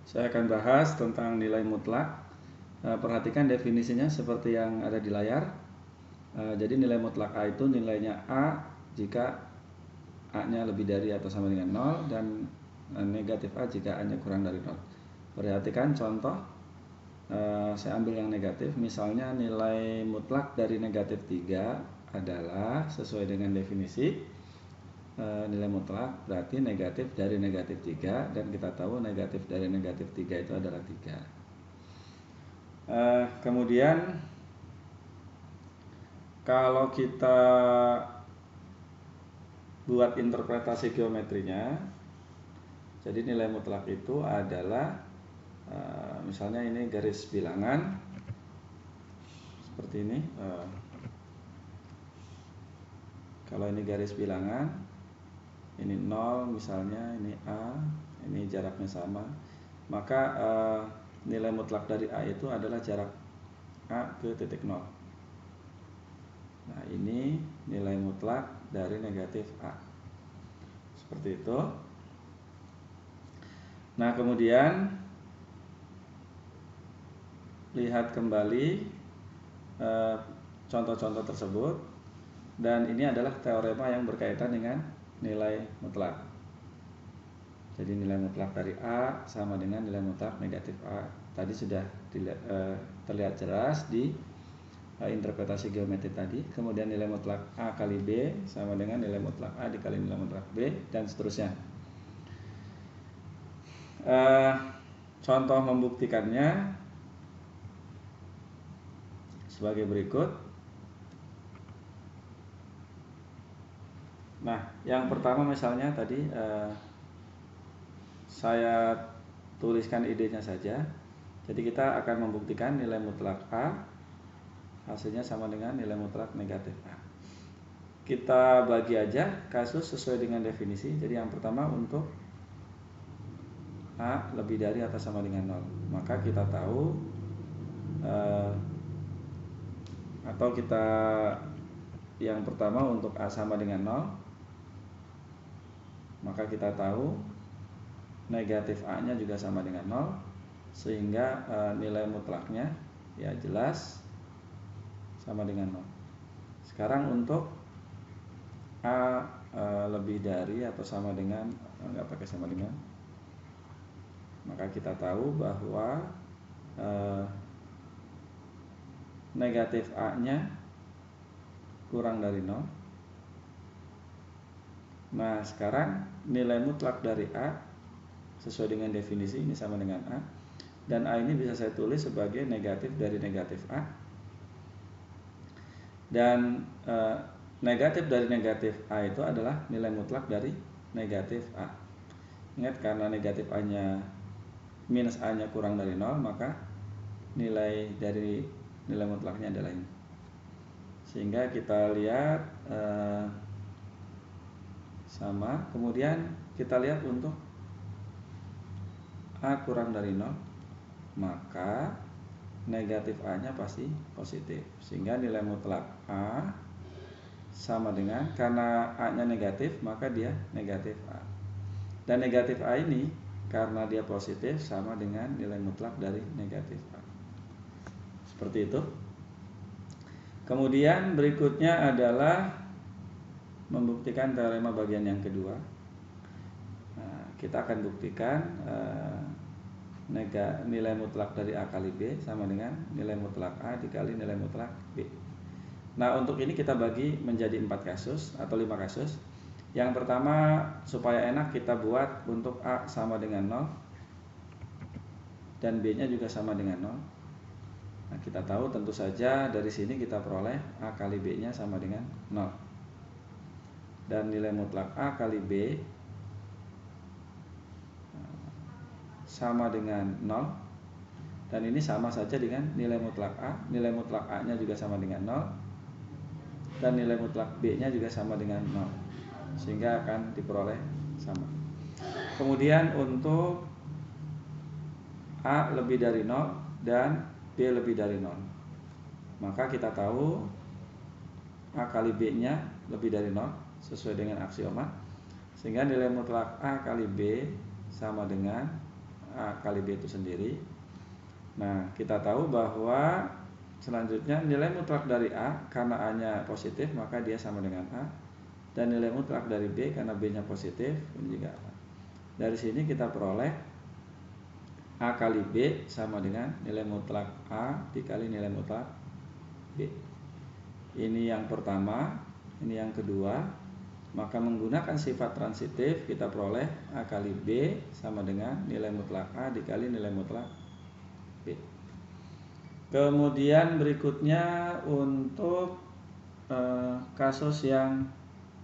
Saya akan bahas tentang nilai mutlak. Perhatikan definisinya seperti yang ada di layar. Jadi nilai mutlak A itu nilainya A jika A-nya lebih dari atau sama dengan 0 dan negatif A jika A-nya kurang dari 0. Perhatikan contoh, saya ambil yang negatif. Misalnya nilai mutlak dari negatif 3 adalah sesuai dengan definisi. Nilai mutlak berarti negatif dari negatif 3, dan kita tahu negatif dari negatif 3 itu adalah 3. Kemudian kalau kita buat interpretasi geometrinya, jadi nilai mutlak itu adalah misalnya ini garis bilangan seperti ini. Kalau ini garis bilangan, ini 0 misalnya, ini A, ini jaraknya sama, maka nilai mutlak dari A itu adalah jarak A ke titik 0. Nah, ini nilai mutlak dari negatif A. Seperti itu. Nah, kemudian lihat kembali contoh-contoh tersebut, dan ini adalah teorema yang berkaitan dengan nilai mutlak. Jadi nilai mutlak dari A sama dengan nilai mutlak negatif A. Tadi sudah terlihat jelas di interpretasi geometri tadi. Kemudian nilai mutlak A kali B sama dengan nilai mutlak A dikali nilai mutlak B, dan seterusnya. Contoh membuktikannya sebagai berikut. Nah, yang pertama misalnya tadi saya tuliskan idenya saja. Jadi kita akan membuktikan nilai mutlak A hasilnya sama dengan nilai mutlak negatif A. Kita bagi aja kasus sesuai dengan definisi. Jadi yang pertama untuk A lebih dari atau sama dengan 0, maka kita tahu atau kita yang pertama untuk A sama dengan 0, maka kita tahu negatif A-nya juga sama dengan 0, sehingga nilai mutlaknya ya jelas sama dengan 0. Sekarang untuk A lebih dari atau sama dengan, nggak pakai sama dengan, maka kita tahu bahwa negatif A-nya kurang dari 0. Nah, sekarang nilai mutlak dari A sesuai dengan definisi ini sama dengan A, dan A ini bisa saya tulis sebagai negatif dari negatif A, dan negatif dari negatif A itu adalah nilai mutlak dari negatif A. Ingat, karena negatif A-nya minus A-nya kurang dari 0, maka nilai dari nilai mutlaknya adalah ini. Sehingga kita lihat sama. Kemudian kita lihat untuk A kurang dari 0, maka negatif A-nya pasti positif, sehingga nilai mutlak A sama dengan, karena A-nya negatif maka dia negatif A, dan negatif A ini karena dia positif sama dengan nilai mutlak dari negatif A. Seperti itu. Kemudian berikutnya adalah membuktikan teorema bagian yang kedua. Nah, kita akan buktikan nilai mutlak dari A kali B sama dengan nilai mutlak A dikali nilai mutlak B. Nah, untuk ini kita bagi menjadi 4 kasus atau 5 kasus. Yang pertama, supaya enak, kita buat untuk A sama dengan 0 dan B nya juga sama dengan 0. Nah, kita tahu tentu saja dari sini kita peroleh A kali B nya sama dengan 0, dan nilai mutlak A kali B sama dengan 0, dan ini sama saja dengan nilai mutlak A. Nilai mutlak A nya juga sama dengan 0, dan nilai mutlak B nya juga sama dengan 0, sehingga akan diperoleh sama. Kemudian untuk A lebih dari 0 dan B lebih dari 0, maka kita tahu A kali B nya lebih dari 0 sesuai dengan aksioma, sehingga nilai mutlak A kali B sama dengan A kali B itu sendiri. Nah, kita tahu bahwa selanjutnya nilai mutlak dari A, karena A-nya positif maka dia sama dengan A, dan nilai mutlak dari B karena B-nya positif ini juga A. Dari sini kita peroleh A kali B sama dengan nilai mutlak A dikali nilai mutlak B. Ini yang pertama, ini yang kedua. Maka menggunakan sifat transitif kita peroleh A kali B sama dengan nilai mutlak A dikali nilai mutlak B. Kemudian berikutnya untuk kasus yang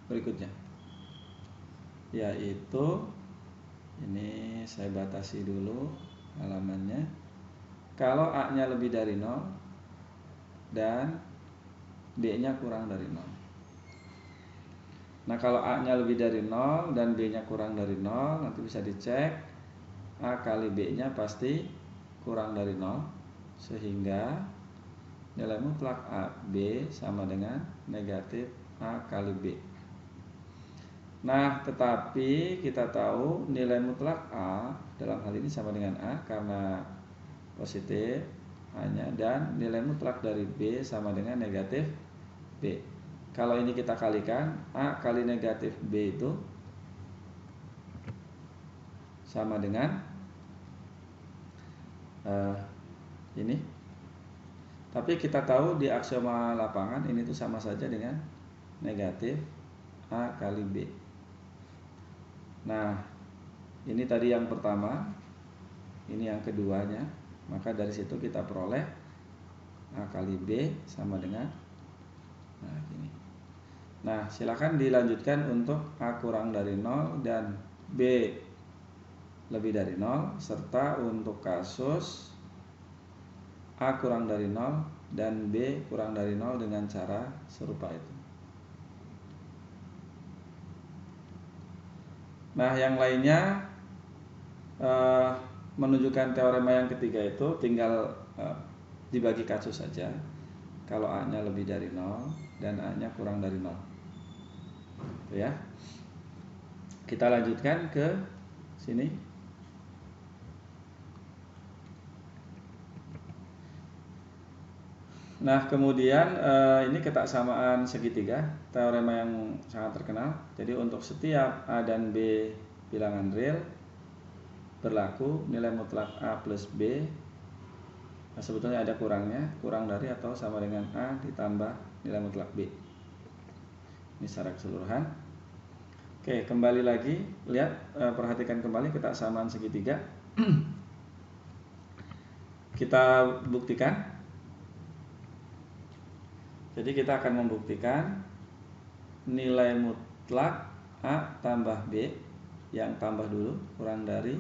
berikutnya, yaitu ini saya batasi dulu halamannya. Kalau A-nya lebih dari 0 dan B-nya kurang dari 0. Nah, kalau A-nya lebih dari 0 dan B-nya kurang dari 0, nanti bisa dicek A kali B-nya pasti kurang dari 0, sehingga nilai mutlak A B sama dengan negatif A kali B. Nah, tetapi kita tahu nilai mutlak A dalam hal ini sama dengan A karena positif A-nya, dan nilai mutlak dari B sama dengan negatif B. Kalau ini kita kalikan, A kali negatif B itu sama dengan ini. Tapi kita tahu di aksioma lapangan ini tuh sama saja dengan negatif A kali B. Nah, ini tadi yang pertama, ini yang keduanya. Maka dari situ kita peroleh A kali B sama dengan gini. Nah, silakan dilanjutkan untuk A kurang dari 0 dan B lebih dari 0, serta untuk kasus A kurang dari 0 dan B kurang dari 0 dengan cara serupa itu. Nah, yang lainnya menunjukkan teorema yang ketiga itu tinggal dibagi kasus saja. Kalau A-nya lebih dari 0 dan A-nya kurang dari 0. Ya. Kita lanjutkan ke sini. Nah, kemudian ini ketaksamaan segitiga, teorema yang sangat terkenal. Jadi untuk setiap A dan B bilangan real berlaku nilai mutlak A plus B. Nah, sebetulnya ada kurangnya, kurang dari atau sama dengan A ditambah nilai mutlak B. Ini secara keseluruhan. Oke, kembali lagi, lihat, perhatikan kembali ketaksamaan segitiga. Kita buktikan. Jadi kita akan membuktikan nilai mutlak A tambah B, yang tambah dulu, kurang dari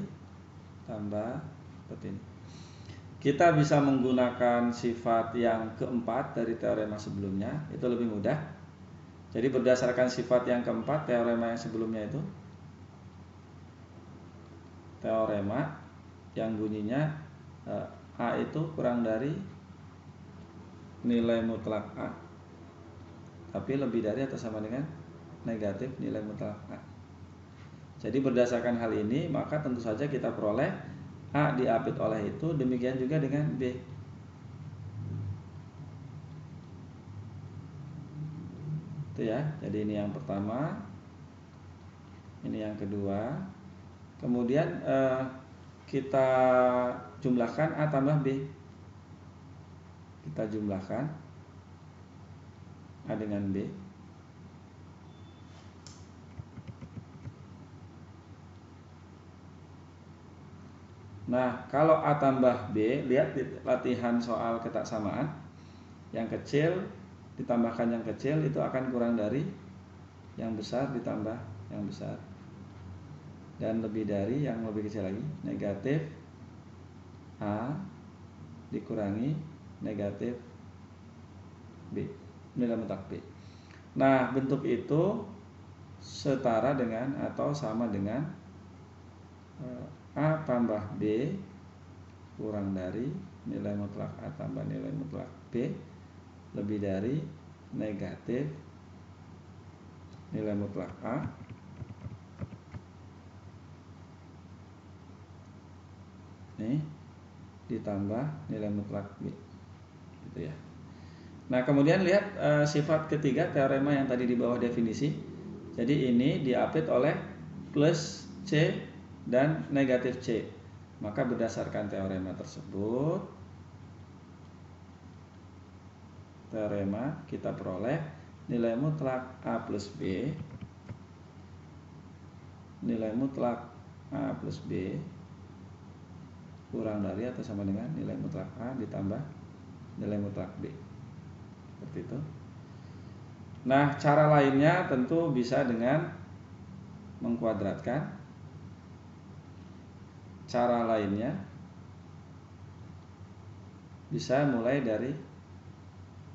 tambah seperti ini. Kita bisa menggunakan sifat yang keempat dari teorema sebelumnya, itu lebih mudah. Jadi berdasarkan sifat yang keempat, teorema yang sebelumnya itu teorema yang bunyinya A itu kurang dari nilai mutlak A, tapi lebih dari atau sama dengan negatif nilai mutlak A. Jadi berdasarkan hal ini, maka tentu saja kita peroleh A diapit oleh itu, demikian juga dengan B. Itu ya. Jadi ini yang pertama, ini yang kedua. Kemudian kita jumlahkan A tambah B. Kita jumlahkan A dengan B. Nah, kalau A tambah B, lihat di latihan soal ketaksamaan. Yang kecil ditambahkan yang kecil itu akan kurang dari yang besar ditambah yang besar, dan lebih dari yang lebih kecil lagi, negatif A dikurangi negatif B, nilai mutlak B. Nah, bentuk itu setara dengan atau sama dengan A tambah B kurang dari nilai mutlak A tambah nilai mutlak B lebih dari negatif nilai mutlak A nih ditambah nilai mutlak B, gitu ya. Nah, kemudian lihat sifat ketiga teorema yang tadi di bawah definisi. Jadi ini diapit oleh plus C dan negatif C. Maka berdasarkan teorema tersebut, teorema kita peroleh nilai mutlak A plus B, nilai mutlak A plus B kurang dari atau sama dengan nilai mutlak A ditambah nilai mutlak B. Seperti itu. Nah, cara lainnya tentu bisa dengan mengkuadratkan. Cara lainnya bisa mulai dari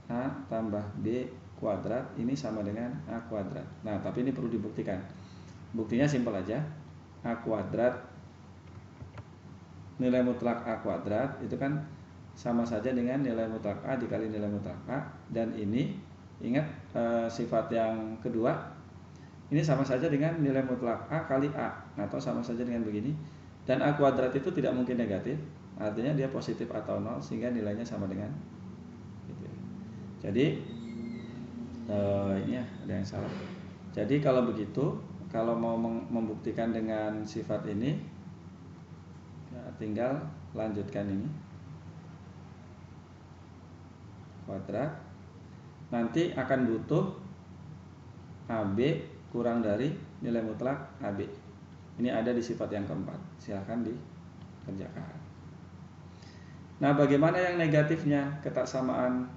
A tambah B kuadrat ini sama dengan A kuadrat. Nah, tapi ini perlu dibuktikan. Buktinya simpel aja. A kuadrat nilai mutlak A kuadrat itu kan sama saja dengan nilai mutlak A dikali nilai mutlak A. Dan ini ingat sifat yang kedua, ini sama saja dengan nilai mutlak A kali A, atau sama saja dengan begini. Dan A kuadrat itu tidak mungkin negatif, artinya dia positif atau nol, sehingga nilainya sama dengan gitu. Jadi ini ya ada yang salah. Jadi kalau begitu, kalau mau membuktikan dengan sifat ini, ya tinggal lanjutkan ini kuadrat. Nanti akan butuh AB kurang dari nilai mutlak AB. Ini ada di sifat yang keempat. Silahkan dikerjakan. Nah, bagaimana yang negatifnya? Ketaksamaan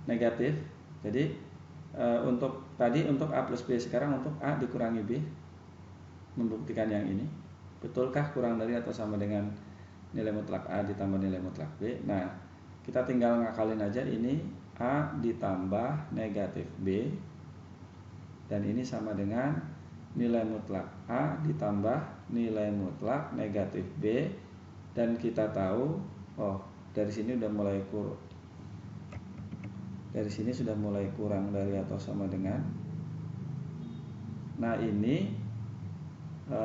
negatif. Jadi untuk A plus B, sekarang untuk A dikurangi B, membuktikan yang ini. Betulkah kurang dari atau sama dengan nilai mutlak A ditambah nilai mutlak B? Nah, kita tinggal ngakalin aja, ini A ditambah negatif B, dan ini sama dengan nilai mutlak A ditambah nilai mutlak negatif B. Dan kita tahu, dari sini sudah mulai kurang dari atau sama dengan. Nah, ini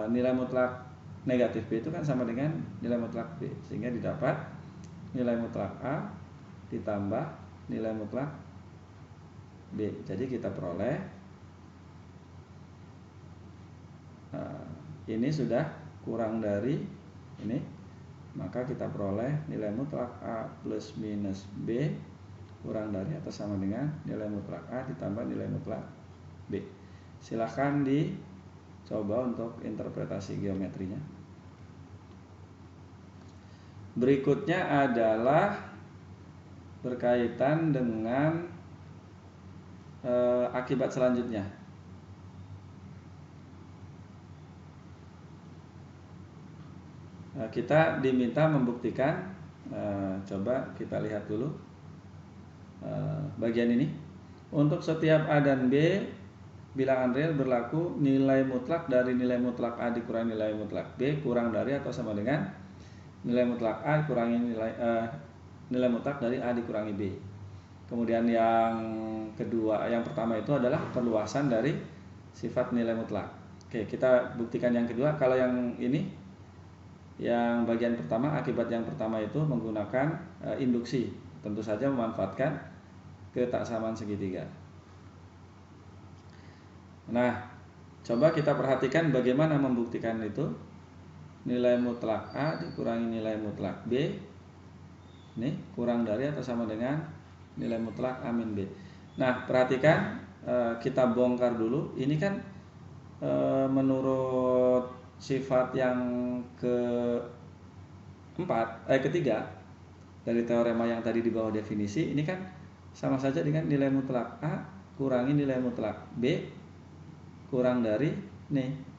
nilai mutlak negatif B itu kan sama dengan nilai mutlak B, sehingga didapat nilai mutlak A ditambah nilai mutlak B. Jadi kita peroleh ini sudah kurang dari ini, maka kita peroleh nilai mutlak A plus minus B kurang dari atau sama dengan nilai mutlak A ditambah nilai mutlak B. Silahkan dicoba untuk interpretasi geometrinya. Berikutnya adalah berkaitan dengan akibat selanjutnya. Kita diminta membuktikan, coba kita lihat dulu bagian ini. Untuk setiap A dan B bilangan real berlaku nilai mutlak dari nilai mutlak A dikurangi nilai mutlak B kurang dari atau sama dengan nilai mutlak A kurangi nilai mutlak dari A dikurangi B. Kemudian yang kedua, yang pertama itu adalah perluasan dari sifat nilai mutlak. Oke, kita buktikan yang kedua. Kalau yang ini, yang bagian pertama, akibat yang pertama itu menggunakan induksi. Tentu saja memanfaatkan ketaksamaan segitiga. Nah, coba kita perhatikan bagaimana membuktikan itu. Nilai mutlak A dikurangi nilai mutlak B, ini kurang dari atau sama dengan nilai mutlak A min B. Nah, perhatikan, kita bongkar dulu. Ini kan menurut sifat yang ketiga dari teorema yang tadi di bawah definisi, ini kan sama saja dengan nilai mutlak A kurangi nilai mutlak B kurang dari nih.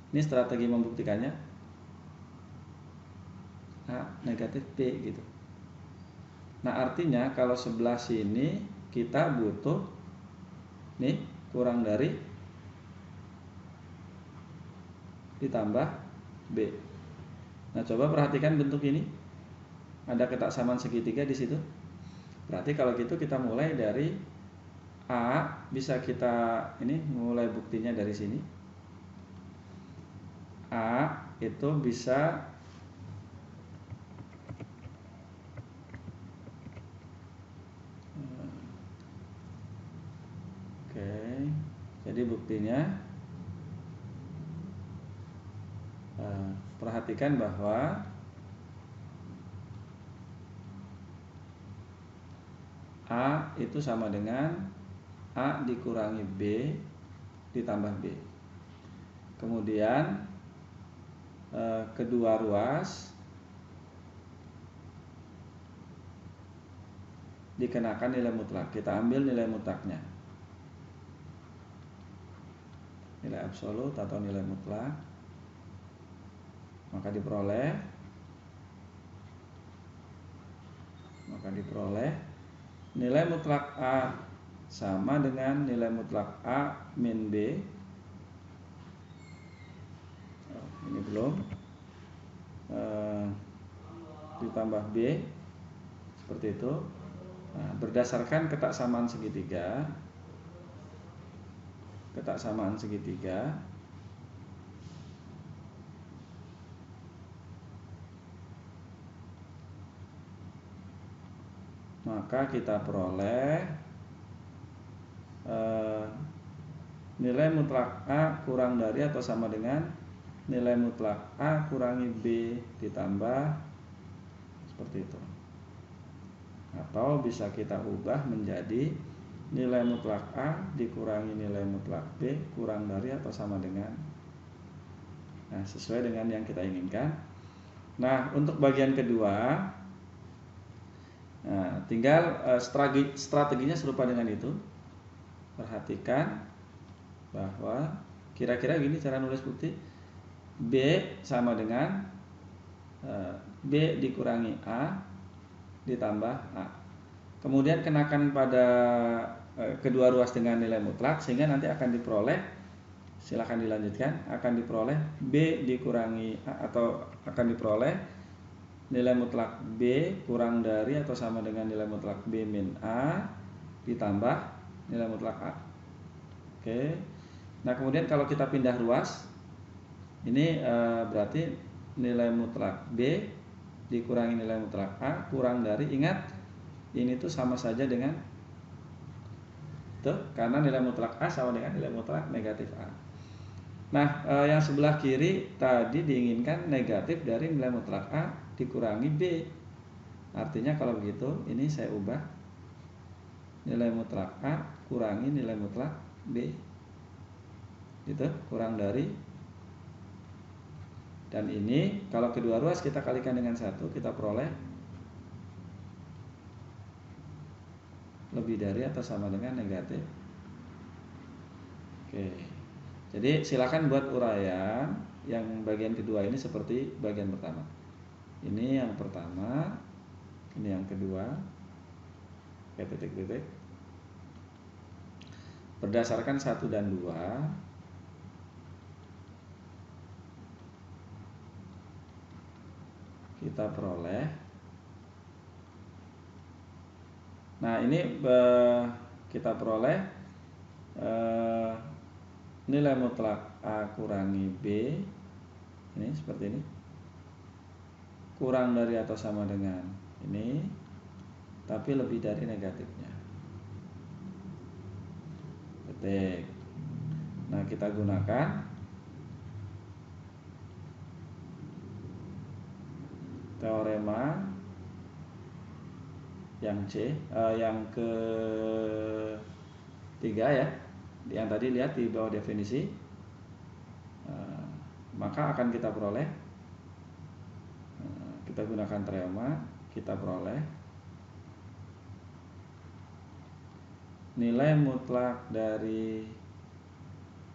Ini strategi membuktikannya, A negatif B gitu. Nah, artinya kalau sebelah sini kita butuh nih kurang dari ditambah B. Nah, coba perhatikan bentuk ini. Ada ketaksamaan segitiga di situ. Berarti kalau gitu kita mulai dari A, bisa kita ini mulai buktinya dari sini. A itu bisa buktinya, perhatikan bahwa A itu sama dengan A dikurangi B ditambah B. Kemudian kedua ruas dikenakan nilai mutlak. Kita ambil nilai mutlaknya, nilai absolut atau nilai mutlak, maka diperoleh nilai mutlak A sama dengan nilai mutlak A min B. Ini belum, ditambah B, seperti itu. Nah, berdasarkan ketaksamaan segitiga, maka kita peroleh nilai mutlak A kurang dari atau sama dengan nilai mutlak A kurangi B ditambah, seperti itu. Atau bisa kita ubah menjadi nilai mutlak A dikurangi nilai mutlak B kurang dari atau sama dengan, nah, sesuai dengan yang kita inginkan. Nah, untuk bagian kedua, nah, tinggal strateginya serupa dengan itu. Perhatikan bahwa kira-kira gini cara nulis bukti. B sama dengan B dikurangi A ditambah A. Kemudian kenakan pada kedua ruas dengan nilai mutlak, sehingga nanti akan diperoleh, silakan dilanjutkan, akan diperoleh B dikurangi A, atau akan diperoleh nilai mutlak B kurang dari atau sama dengan nilai mutlak B min A ditambah nilai mutlak A. Oke. Nah, kemudian kalau kita pindah ruas, ini berarti nilai mutlak B dikurangi nilai mutlak A kurang dari, ingat ini tuh sama saja dengan tuh, karena nilai mutlak A sama dengan nilai mutlak negatif A. Nah, yang sebelah kiri tadi diinginkan negatif dari nilai mutlak A dikurangi B. Artinya kalau begitu, ini saya ubah nilai mutlak A kurangi nilai mutlak B, itu kurang dari, dan ini kalau kedua ruas kita kalikan dengan 1, kita peroleh lebih dari atau sama dengan negatif. Oke. Jadi silakan buat uraian yang bagian kedua ini seperti bagian pertama. Ini yang pertama, ini yang kedua. Oke, titik-titik. Berdasarkan 1 dan 2, kita peroleh. Nah, ini kita peroleh nilai mutlak A kurangi B, ini seperti ini, kurang dari atau sama dengan ini, tapi lebih dari negatifnya. Titik. Nah, kita gunakan teorema yang C, yang ketiga ya, yang tadi lihat di bawah definisi, maka akan kita peroleh, kita gunakan teorema, kita peroleh nilai mutlak dari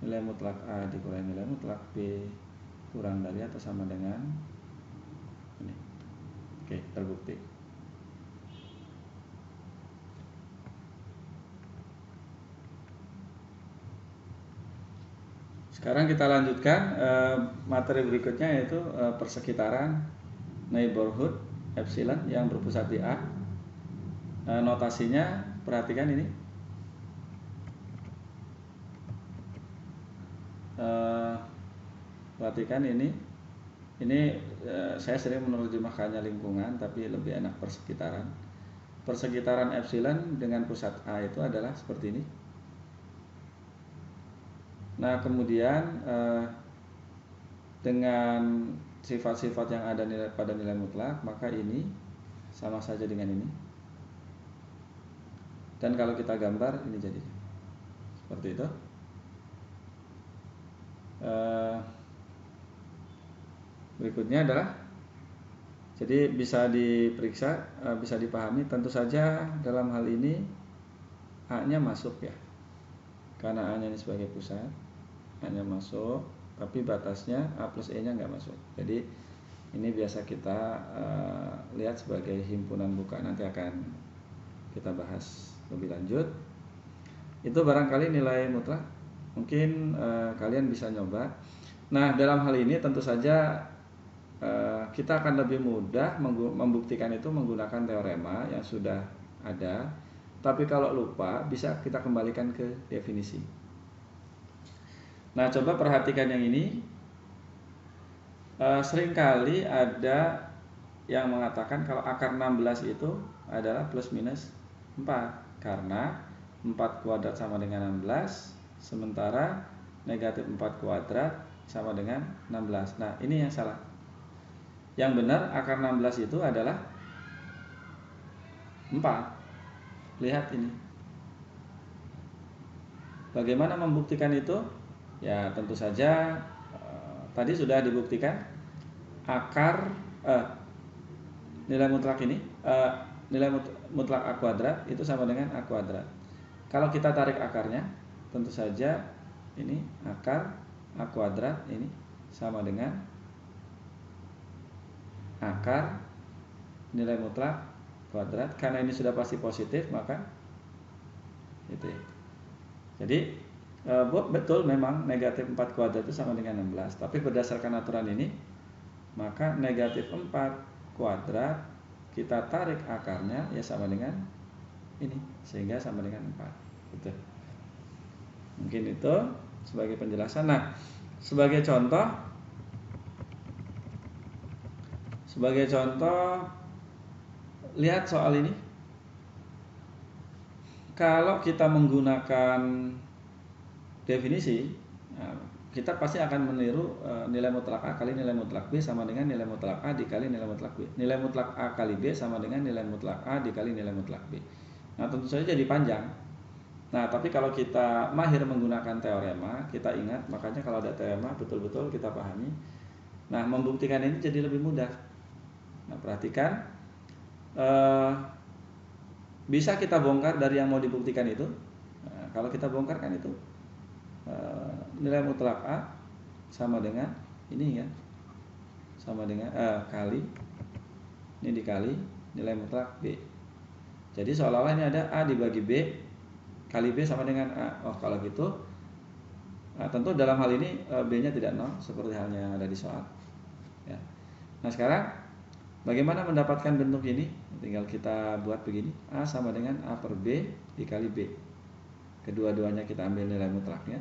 nilai mutlak A dikurangi nilai mutlak B kurang dari atau sama dengan ini. Oke, terbukti. Sekarang kita lanjutkan materi berikutnya, yaitu persekitaran neighborhood epsilon yang berpusat di A. Notasinya perhatikan ini. Perhatikan ini saya sering menerjemahkannya lingkungan, tapi lebih enak persekitaran. Persekitaran epsilon dengan pusat A itu adalah seperti ini. Nah kemudian dengan sifat-sifat yang ada pada nilai mutlak, maka ini sama saja dengan ini. Dan kalau kita gambar ini jadi seperti itu. Berikutnya adalah, jadi bisa diperiksa, bisa dipahami. Tentu saja dalam hal ini A-nya masuk ya, karena A-nya ini sebagai pusat, A-nya masuk, tapi batasnya A plus E-nya nggak masuk. Jadi ini biasa kita lihat sebagai himpunan buka, nanti akan kita bahas lebih lanjut. Itu barangkali nilai mutlak, mungkin kalian bisa nyoba. Nah dalam hal ini tentu saja kita akan lebih mudah membuktikan itu menggunakan teorema yang sudah ada. Tapi kalau lupa, bisa kita kembalikan ke definisi. Nah coba perhatikan yang ini. Seringkali ada yang mengatakan kalau akar 16 itu adalah plus minus 4, karena 4 kuadrat sama dengan 16, sementara negatif 4 kuadrat sama dengan 16. Nah ini yang salah. Yang benar akar 16 itu adalah 4. Lihat ini. Bagaimana membuktikan itu? Ya tentu saja tadi sudah dibuktikan akar nilai mutlak ini, nilai mutlak A kuadrat itu sama dengan A kuadrat. Kalau kita tarik akarnya, tentu saja ini akar A kuadrat ini sama dengan akar nilai mutlak kuadrat. Karena ini sudah pasti positif, maka itu ya. Jadi betul memang negatif 4 kuadrat itu sama dengan 16, tapi berdasarkan aturan ini, maka negatif 4 kuadrat kita tarik akarnya ya sama dengan ini, sehingga sama dengan 4 gitu. Mungkin itu sebagai penjelasan. Nah sebagai contoh lihat soal ini. Kalau kita menggunakan definisi, kita pasti akan meniru nilai mutlak A kali nilai mutlak B sama dengan nilai mutlak A dikali nilai mutlak B. Nilai mutlak A kali B sama dengan nilai mutlak A dikali nilai mutlak B. Nah tentu saja jadi panjang. Nah tapi kalau kita mahir menggunakan teorema, kita ingat, makanya kalau ada teorema betul-betul kita pahami. Nah membuktikan ini jadi lebih mudah. Nah perhatikan, bisa kita bongkar dari yang mau dibuktikan itu. Nah, kalau kita bongkar kan itu nilai mutlak A sama dengan ini kan, sama dengan kali ini dikali nilai mutlak B. Jadi seolah-olah ini ada A dibagi B kali B sama dengan A. Oh kalau gitu tentu dalam hal ini B-nya tidak 0 seperti halnya yang ada di soal ya. Nah sekarang bagaimana mendapatkan bentuk ini? Tinggal kita buat begini, A sama dengan A per B dikali B. Kedua-duanya kita ambil nilai mutlaknya.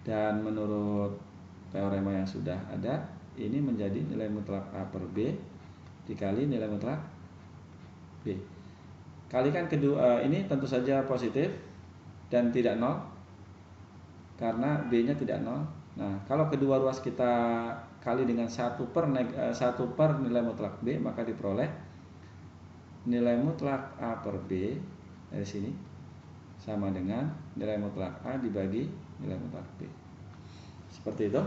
Dan menurut teorema yang sudah ada, ini menjadi nilai mutlak A per B dikali nilai mutlak B. Kalikan kedua ini tentu saja positif dan tidak 0 karena B-nya tidak 0. Nah, kalau kedua ruas kita kali dengan 1 per nilai mutlak B, maka diperoleh nilai mutlak A per B dari sini sama dengan nilai mutlak A dibagi nilai mutlak B. Seperti itu.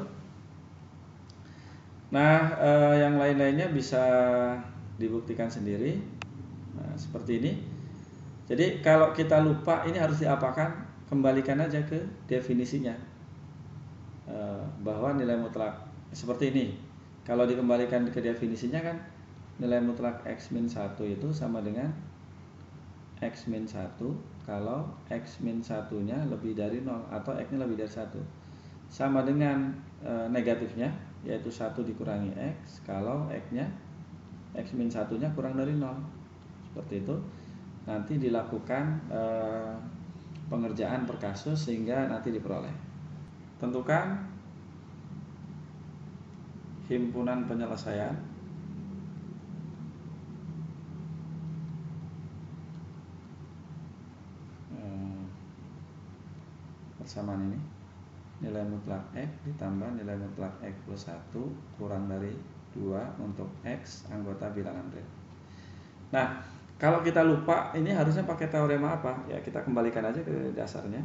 Nah, yang lain-lainnya bisa dibuktikan sendiri. Nah, seperti ini. Jadi kalau kita lupa ini harus diapakan? Kembalikan aja ke definisinya. Bahwa nilai mutlak seperti ini. Kalau dikembalikan ke definisinya kan nilai mutlak X-1 itu sama dengan X-1 kalau X-1-nya lebih dari 0 atau X-nya lebih dari 1. Sama dengan negatifnya, yaitu 1 dikurangi X kalau X-nya X-1-nya kurang dari 0. Seperti itu. Nanti dilakukan pengerjaan per kasus sehingga nanti diperoleh. Tentukan himpunan penyelesaian. persamaan ini, nilai mutlak X ditambah nilai mutlak X plus 1 kurang dari 2 untuk X anggota bilangan real. Nah, kalau kita lupa ini harusnya pakai teorema apa? Ya kita kembalikan aja ke dasarnya.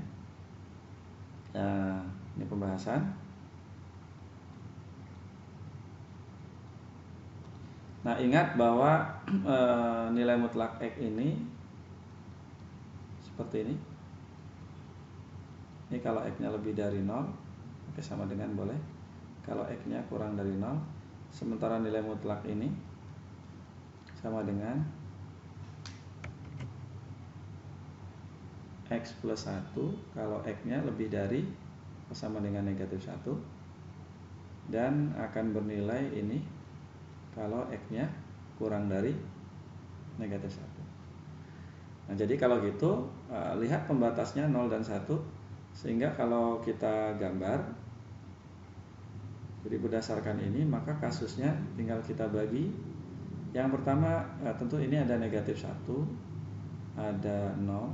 Nah, ini pembahasan. Nah, ingat bahwa nilai mutlak X ini seperti ini. Ini kalau X-nya lebih dari 0, oke, sama dengan boleh. Kalau X-nya kurang dari 0, sementara nilai mutlak ini sama dengan X plus 1 kalau X-nya lebih dari sama dengan negatif 1, dan akan bernilai ini kalau X-nya kurang dari negatif 1. Nah, jadi kalau gitu lihat pembatasnya 0 dan 1, sehingga kalau kita gambar, jadi berdasarkan ini maka kasusnya tinggal kita bagi. Yang pertama tentu ini ada negatif 1, ada 0.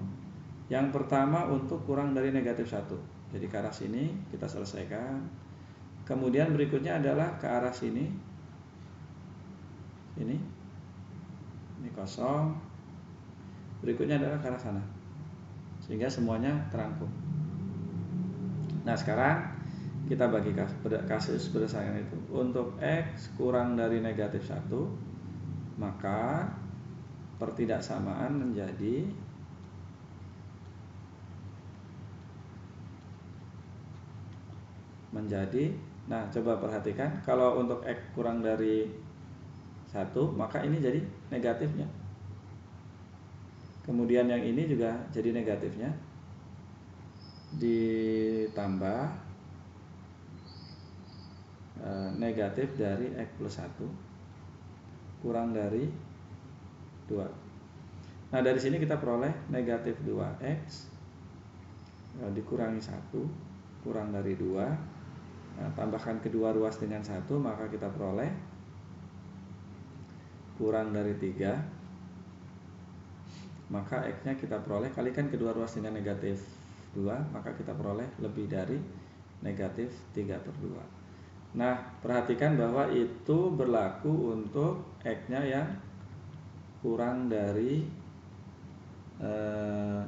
Yang pertama untuk kurang dari negatif 1, jadi ke arah sini kita selesaikan. Kemudian berikutnya adalah ke arah sini, ini kosong. Berikutnya adalah ke arah sana, sehingga semuanya terangkum. Nah, sekarang kita bagi kasus berdasarkan itu. Untuk X kurang dari negatif 1, maka pertidaksamaan menjadi, nah coba perhatikan, kalau untuk X kurang dari 1, maka ini jadi negatifnya. Kemudian yang ini juga jadi negatifnya, ditambah negatif dari X plus 1 kurang dari 2. Nah, dari sini kita peroleh negatif 2X dikurangi 1 kurang dari 2. Nah, tambahkan kedua ruas dengan 1, maka kita peroleh kurang dari 3. Maka X-nya kita peroleh, kalikan kedua ruas dengan negatif 2, maka kita peroleh lebih dari negatif 3/2. Nah, perhatikan bahwa itu berlaku untuk X-nya yang kurang dari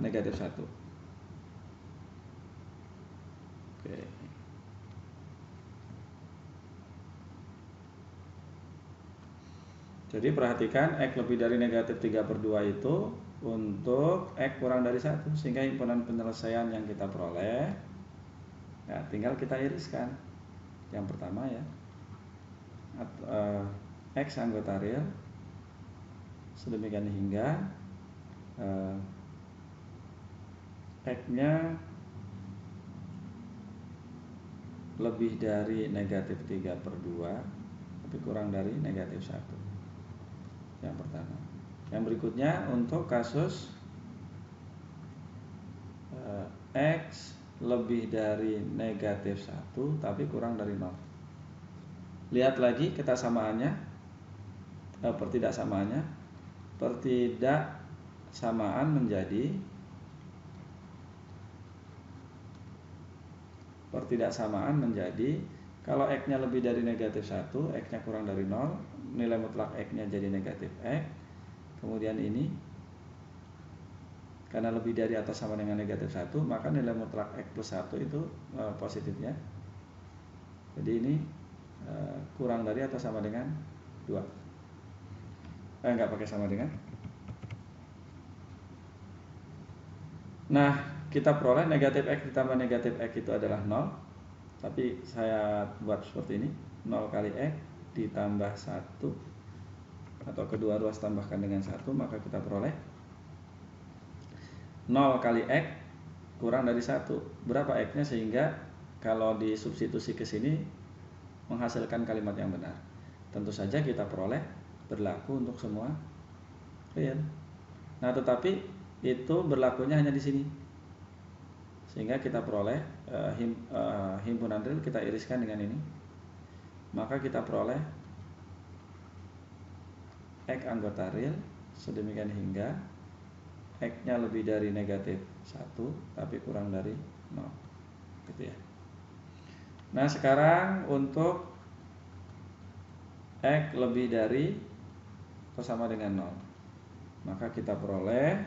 negatif 1. Oke. Jadi perhatikan X lebih dari negatif 3/2 itu untuk X kurang dari 1, sehingga himpunan penyelesaian yang kita peroleh ya tinggal kita iriskan. Yang pertama ya, X anggota real sedemikian hingga X-nya lebih dari negatif 3/2 tapi kurang dari negatif 1. Yang pertama. Yang berikutnya untuk kasus X lebih dari negatif 1 tapi kurang dari 0. Lihat lagi ketaksamaannya, pertidaksamaannya. Pertidaksamaan menjadi kalau X-nya lebih dari negatif 1, X-nya kurang dari 0, nilai mutlak X-nya jadi negatif X. Kemudian ini karena lebih dari atau sama dengan negatif 1, maka nilai mutlak X plus 1 itu positifnya. Jadi ini kurang dari atau sama dengan 2. Enggak pakai sama dengan. Nah, kita peroleh negatif X ditambah negatif X itu adalah 0. Tapi saya buat seperti ini, 0 kali X ditambah 1, atau kedua ruas tambahkan dengan 1, maka kita peroleh 0 kali X kurang dari 1. Berapa X-nya sehingga kalau disubstitusi ke sini menghasilkan kalimat yang benar. Tentu saja kita peroleh berlaku untuk semua real. Nah, tetapi itu berlakunya hanya di sini. Sehingga kita peroleh himpunan real kita iriskan dengan ini. Maka kita peroleh X anggota real sedemikian hingga X-nya lebih dari negatif 1 tapi kurang dari 0. gitu ya. Nah, sekarang untuk X lebih dari atau sama dengan 0, maka kita peroleh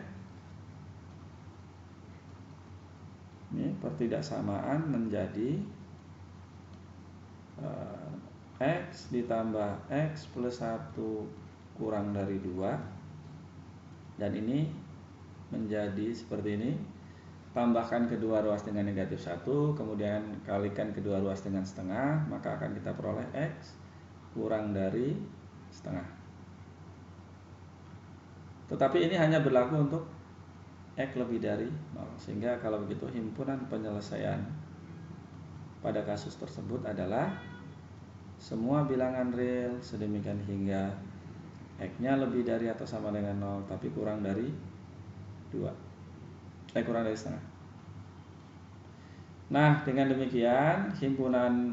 ini pertidaksamaan menjadi X ditambah X plus 1 kurang dari 2, dan ini menjadi seperti ini. Tambahkan kedua ruas dengan negatif 1, kemudian kalikan kedua ruas dengan setengah, maka akan kita peroleh X kurang dari setengah. Tetapi ini hanya berlaku untuk X lebih dari 0, sehingga kalau begitu himpunan penyelesaian pada kasus tersebut adalah semua bilangan real sedemikian hingga X-nya lebih dari atau sama dengan 0 tapi kurang dari 2. Kurang dari setengah. Nah, dengan demikian himpunan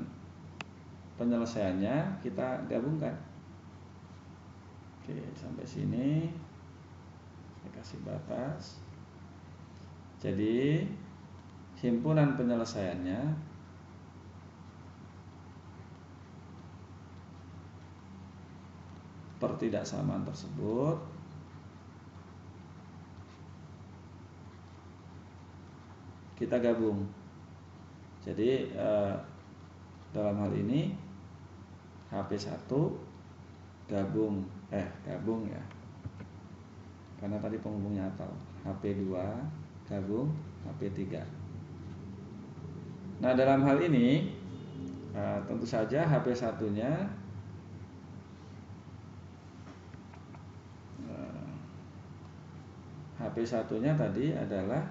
penyelesaiannya kita gabungkan. Oke, sampai sini saya kasih batas. Jadi himpunan penyelesaiannya pertidaksamaan tersebut kita gabung. Jadi dalam hal ini HP1 gabung ya, karena tadi penghubungnya atau HP2 gabung HP3. Nah, dalam hal ini tentu saja HP1-nya HP1-nya tadi adalah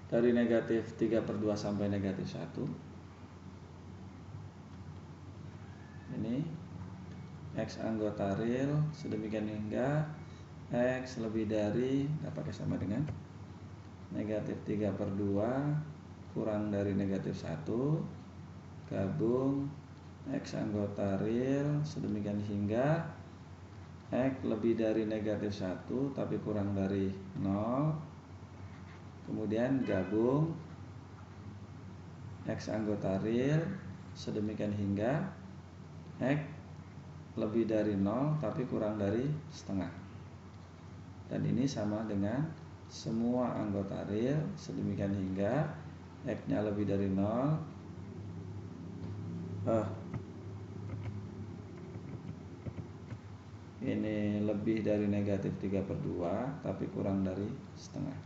dari negatif 3/2 sampai negatif 1. Ini X anggota real sedemikian hingga X lebih dari, nggak pakai sama dengan, negatif 3/2 kurang dari negatif 1 gabung X anggota real sedemikian hingga X lebih dari negatif 1 tapi kurang dari 0, kemudian gabung X anggota real sedemikian hingga X lebih dari 0 tapi kurang dari setengah, dan ini sama dengan semua anggota real sedemikian hingga X-nya lebih dari 0 ini lebih dari negatif 3/2 tapi kurang dari setengah.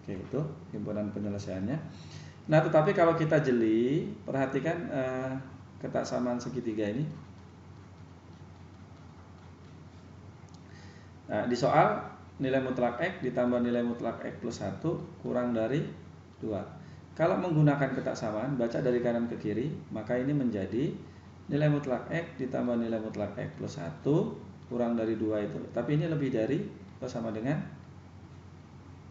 Oke, itu himpunan penyelesaiannya. Nah, tetapi kalau kita jeli, perhatikan ketaksamaan segitiga ini. Nah, di soal nilai mutlak X ditambah nilai mutlak X plus 1 kurang dari 2. Kalau menggunakan ketaksamaan, baca dari kanan ke kiri, maka ini menjadi nilai mutlak X ditambah nilai mutlak X plus 1 kurang dari 2 itu. Tapi ini lebih dari atau sama dengan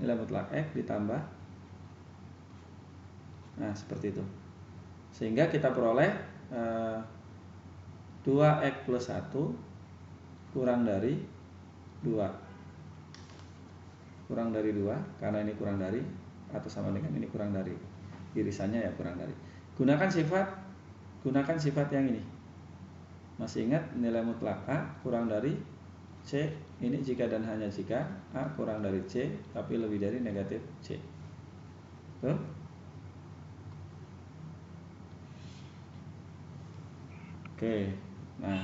nilai mutlak X ditambah, nah seperti itu, sehingga kita peroleh 2X plus 1 kurang dari 2 karena ini kurang dari atau sama dengan ini kurang dari, irisannya ya kurang dari. Gunakan sifat yang ini. Masih ingat nilai mutlak A kurang dari C, ini jika dan hanya jika A kurang dari C tapi lebih dari negatif C. Betul? Oke. Nah,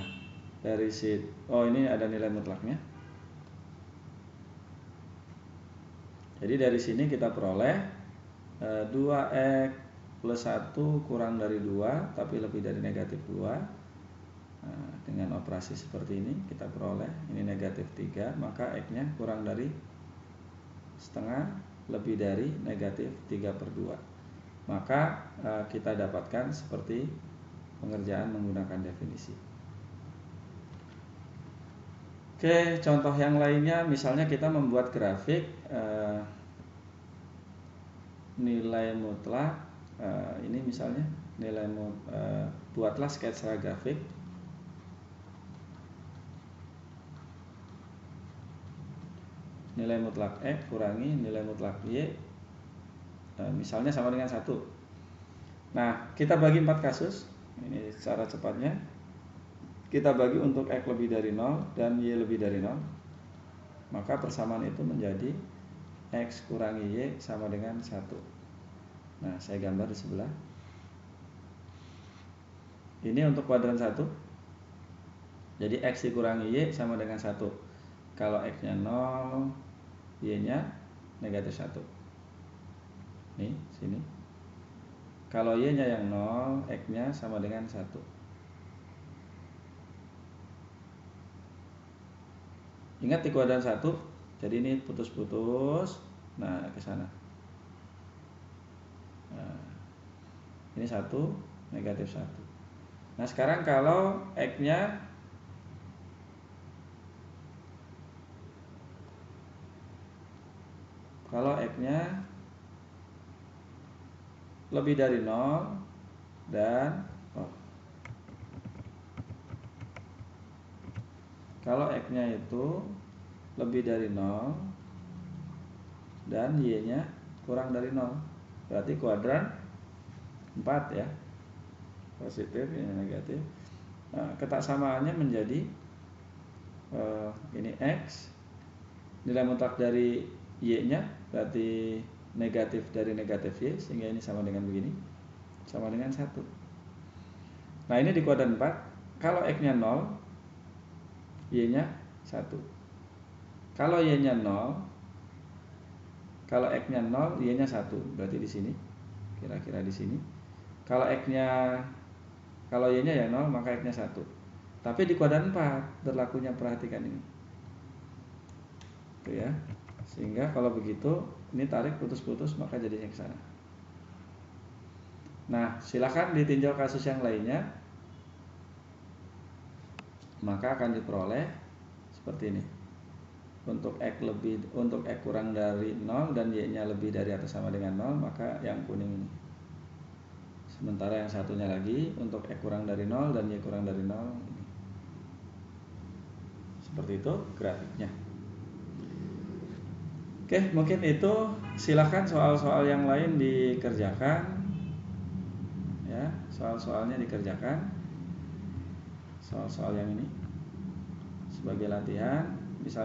dari ini ada nilai mutlaknya. Jadi dari sini kita peroleh 2X plus 1 kurang dari 2 tapi lebih dari negatif 2. Nah, dengan operasi seperti ini kita peroleh ini negatif 3, maka X-nya kurang dari setengah lebih dari negatif 3/2. Maka kita dapatkan seperti pengerjaan menggunakan definisi. Oke, contoh yang lainnya misalnya kita membuat grafik nilai mutlak, ini misalnya buatlah sketsa grafik. nilai mutlak X kurangi nilai mutlak Y, misalnya sama dengan 1. Nah, kita bagi 4 kasus. Ini cara cepatnya. Kita bagi untuk X lebih dari 0 dan Y lebih dari 0. Maka persamaan itu menjadi X kurangi Y sama dengan 1. Nah, saya gambar di sebelah. Ini untuk kuadran 1. Jadi X dikurangi Y sama dengan 1. Kalau X-nya 0, Y-nya negatif 1. Nih, sini. Kalau Y-nya yang 0, X-nya sama dengan 1. Ingat di kuadran 1, jadi ini putus-putus. Nah, ke sana. Nah, ini 1, negatif 1. Nah, sekarang kalau X-nya lebih dari 0 dan kalau X-nya itu lebih dari 0 dan Y-nya kurang dari 0, berarti kuadran 4 ya, positif ini negatif. Nah, ketaksamaannya menjadi ini X, nilai mutlak dari Y-nya berarti negatif dari negatif Y, sehingga ini sama dengan begini, sama dengan 1. Nah, ini di kuadran 4. Kalau X-nya 0, Y-nya 1. Kalau Y-nya 0, kalau X-nya 0, Y-nya 1, berarti di sini, kira-kira di sini. Kalau Y-nya ya 0, maka X-nya 1. Tapi di kuadran 4 berlakunya, perhatikan ini. Itu ya. Sehingga kalau begitu, ini tarik putus-putus, maka jadinya ke sana. Nah, silakan ditinjau kasus yang lainnya. Maka akan diperoleh seperti ini. Untuk X kurang dari 0 dan Y-nya lebih dari atau sama dengan 0, maka yang kuning ini. Sementara yang satunya lagi untuk X kurang dari 0 dan Y kurang dari 0 ini. Seperti itu grafiknya. Oke, mungkin itu. Silakan soal-soal yang lain dikerjakan. Ya, soal-soalnya dikerjakan. Soal-soal yang ini sebagai latihan.